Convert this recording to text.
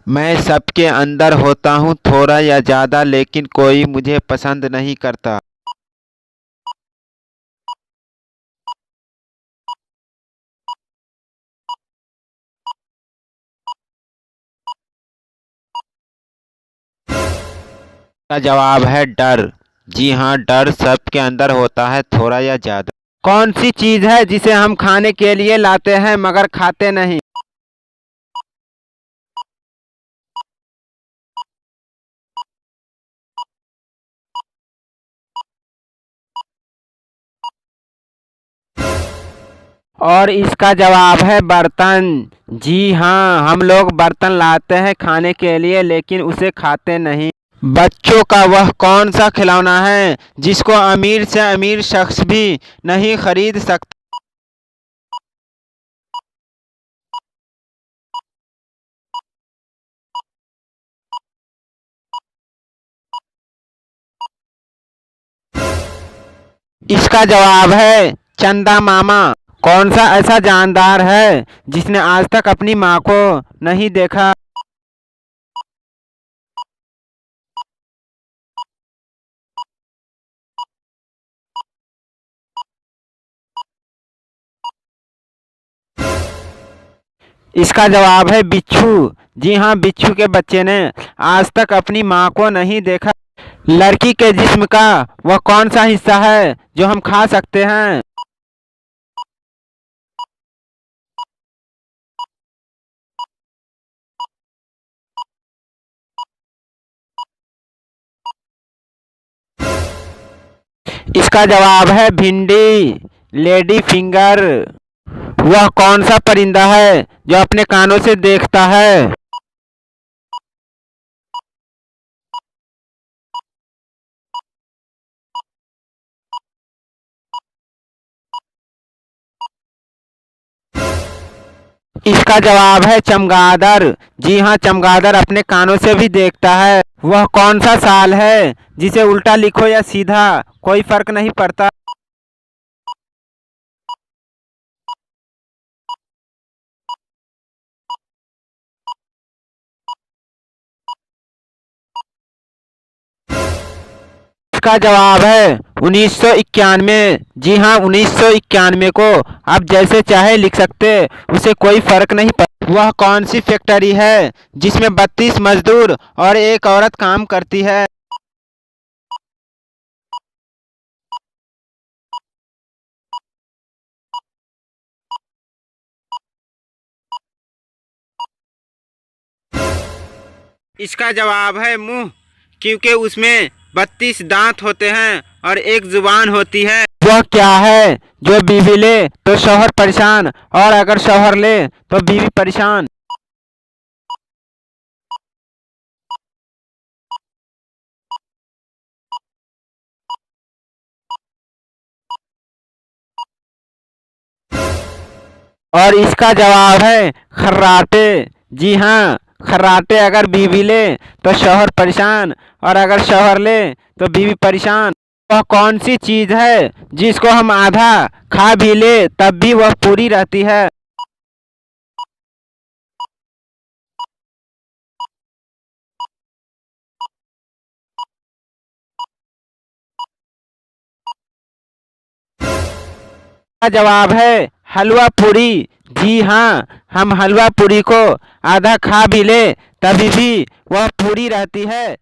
मैं सबके अंदर होता हूँ थोड़ा या ज़्यादा, लेकिन कोई मुझे पसंद नहीं करता। इसका जवाब है डर। जी हाँ, डर सबके अंदर होता है थोड़ा या ज़्यादा। कौन सी चीज़ है जिसे हम खाने के लिए लाते हैं मगर खाते नहीं? और इसका जवाब है बर्तन। जी हाँ, हम लोग बर्तन लाते हैं खाने के लिए लेकिन उसे खाते नहीं। बच्चों का वह कौन सा खिलौना है जिसको अमीर से अमीर शख्स भी नहीं खरीद सकता? इसका जवाब है चंदा मामा। कौन सा ऐसा जानदार है जिसने आज तक अपनी माँ को नहीं देखा? इसका जवाब है बिच्छू। जी हाँ, बिच्छू के बच्चे ने आज तक अपनी माँ को नहीं देखा। लड़की के जिस्म का वह कौन सा हिस्सा है जो हम खा सकते हैं? इसका जवाब है भिंडी, लेडी फिंगर। वह कौन सा परिंदा है जो अपने कानों से देखता है? इसका जवाब है चमगादड़। जी हाँ, चमगादड़ अपने कानों से भी देखता है। वह कौन सा साल है जिसे उल्टा लिखो या सीधा कोई फर्क नहीं पड़ता? इसका जवाब है 1991। जी हाँ, 1991 को आप जैसे चाहे लिख सकते, उसे कोई फर्क नहीं पड़ता। वह कौन सी फैक्ट्री है जिसमें 32 मजदूर और एक औरत काम करती है? इसका जवाब है मुंह, क्योंकि उसमें 32 दांत होते हैं और एक जुबान होती है। वह क्या है जो बीवी ले तो शौहर परेशान और अगर शौहर ले तो बीवी परेशान? और इसका जवाब है खर्राटे। जी हाँ, खर्राटे अगर बीवी ले तो शौहर परेशान और अगर शौहर ले तो बीवी परेशान। वह कौन सी चीज़ है जिसको हम आधा खा भी ले तब भी वह पूरी रहती है? का जवाब है हलवा पूरी। जी हाँ, हम हलवा पूरी को आधा खा भी ले तभी भी वह पूरी रहती है।